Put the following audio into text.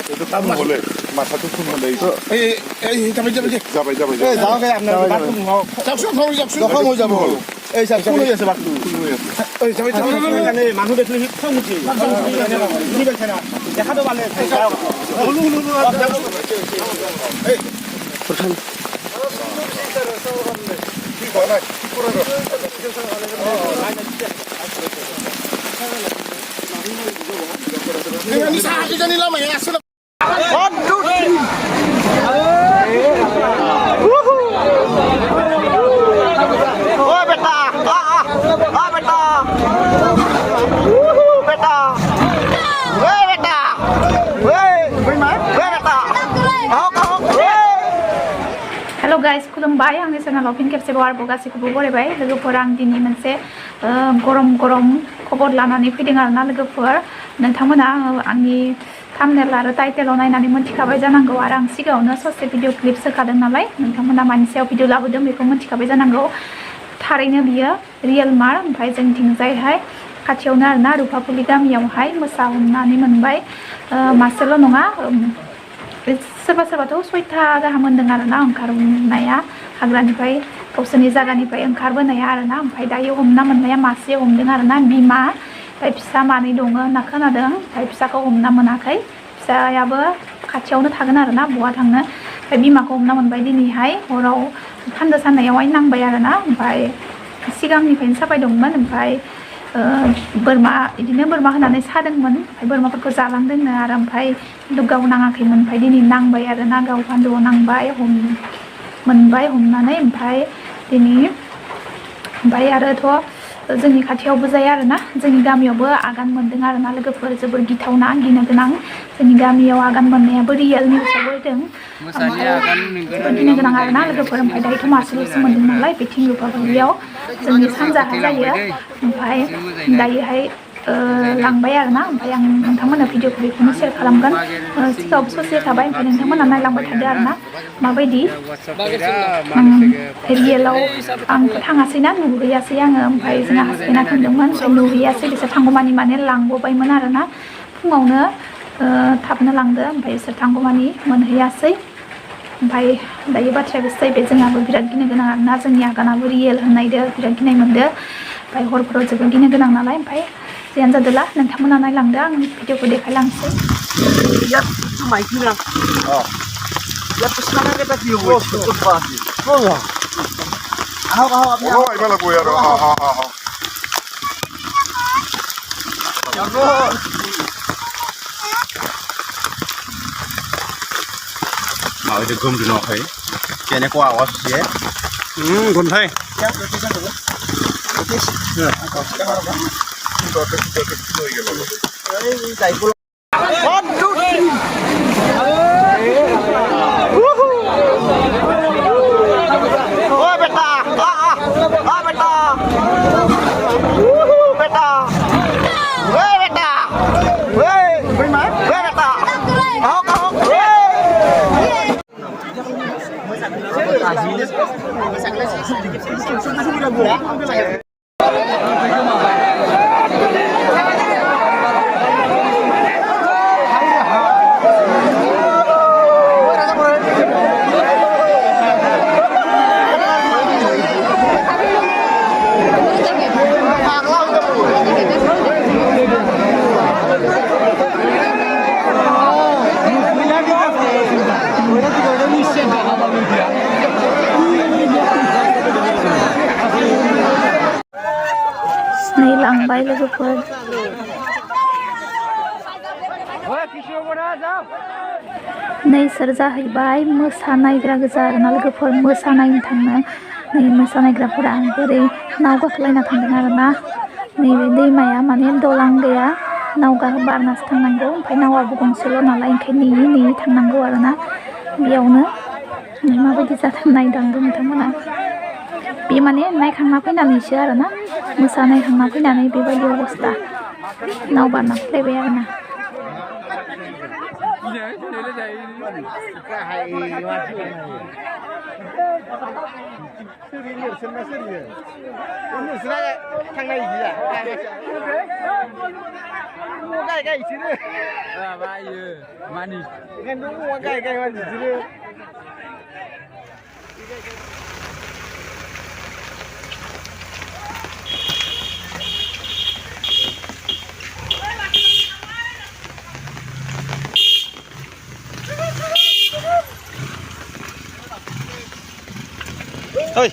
itu tamu boleh masa tu pun boleh যাবে jabai যাও গে আপনার বাথরুম যাও যাব এই সব কোন আছে বাথরুম ওই যাবে মানে মানুষ দেখলে খং উঠে কি বলছ না দেখা তো ভালো যাও হুলু এই প্রথম কি বলা কি করে ini saat ini lama ya sudah. Waduh. Oh beta, beta, beta, beta, beta. Hello guys, खुलुमबाय आंनि चेनेलाव फिन खेबसेबाव आरोबाव गासैखौबो बरायबाय लोगोफोर आं दिनै मोनसे गरम खबर लानानै फैदों आरोना लोगोफोर नोंथांमोना आंनि थाम्बनेल आरो टाइटेलाव नायनानै मोनथिखाबाय जानांगौ आरो आं सिगाङावनो ससे भिडिअ क्लिप होखादों नालाय नोंथांमोना मानि सायाव भिडिअ लाबोदों बेखौ मोनथिखाबाय जानांगौ थारैनो बियो रियेल मार ओमफ्राय जोंथिंजायहाय खाथियावनो आरोना रुफाफुलि गामियावहाय मोसा हमनानै मोनबाय मासेल' नङा सोरबा सोरबाथ' 6था गाहाम मोनदों आरोना ओंखारनाया हाग्रानिफ्राय गावसोरनि जायगानिफ्राय ओंखारबोनाया आरोना ओमफ्राय दायो हमना मोननाया मासे हमदों आरोना बिमा ओमफ्राय फिसा मानै दङ होनना खोनादों ओमफ्राय फिसाखौ हमना मोनाखै फिसायाबो खाथियावनो थागोन आरोना बहा थांनो ओमफ्राय बिमाखौ हमना मोनबाय दिनैहाय हराव सानदो साननायावहाय नांबाय आरोना ओमफ्राय सिगांनिफ्रायनो साबाय दंमोन ओमफ्राय बोरमा बिदिनो बोरमा होनानै सादोंमोन ओमफ्राय बोरमाफोरखौ जालांदोंनो आरो ओमफ्राय खिन्थु गाव नाङाखैमोन ओमफ्राय दिनै नांबाय आरोना गाव बान्दोआव नांबाय मोनबाय हमनानै ओमफ्राय दिनै ओमफ्राय आरोथ' जोंनि खाथियावबो जाया आरोना जोंनि गामियावबो आगान मोनदों आरोना लोगोफोर जोबोर गिथावना गिनो गोनां जोंनि गामियाव आगान मोननायाबो रियेल निउसावबो होदों जोबोर गिनो गोनां आरोना लोगोफोर ओमफ्राय दायोथ' मासेल'सो मोनदों नालाय बेथिं रुफाफुलियाव जोंनि सानजाहा जायो ओमफ्राय दायोहाय लांबाय आरोना ओमफ्राय आं नोंथांमोननो भिडिअखौ बेखौनो शेयार खालामगोन सिगाङावबो ससे थाबाय ओमफ्राय नोंथांमोना नायलांबाय थादो आरोना माबायदि रियेलाव आं थाङासैना नुहैयासै आङो ओमफ्राय जोंहा हासबेन्डआ थांदोंमोन ओमफ्राय नुहैयासै बिसोर थांगौमानि माने लांबोबायमोन आरोना फुङावनो थाबनो लांदो ओमफ्राय बिसोर थांगौमानि मोनहैयासै ओमफ्राय दायो बाथ्राया बेसो जाहैबाय जोंहाबो बिराद गिनो गोनां आरोना जोंनि आगानाबो रियेल होननायदो बिराद गिनाय मोनदो ओमफ्राय हरफोराव जोबोद गिनो गोनां नालाय ओमफ्राय जियानो जादोला नोंथांमोना नायलांदो आं भिडिअखौ देखायलांसै mau itu gom dulu kai, kayaknya kau awas sih ya, gom thay, लांबाय लोगोफोर नै सोर जाहैबाय मोसा नायग्रा गोजा आरोना लोगोफोर मोसा नायनो थांनो नै मोसा नायग्राफोरा बोरै नाव गाखोलायना थांदों आरोना नैबे दैमाया माने दलां गैया नाव बारनासो थांनांगौ ओमफ्राय नावाबो गंसेल' नालाय ओंखायनो नेयै थांनांगौ आरोना बेयावनो माबायदि जादों नायदांदों नोंथांमोना बे माने नायखांना फैनानैसो आरोना मोसा नायखांना फैनानै बेबायदि अबस्था नाव बारना फैलायबाय आरोना เฮ้ย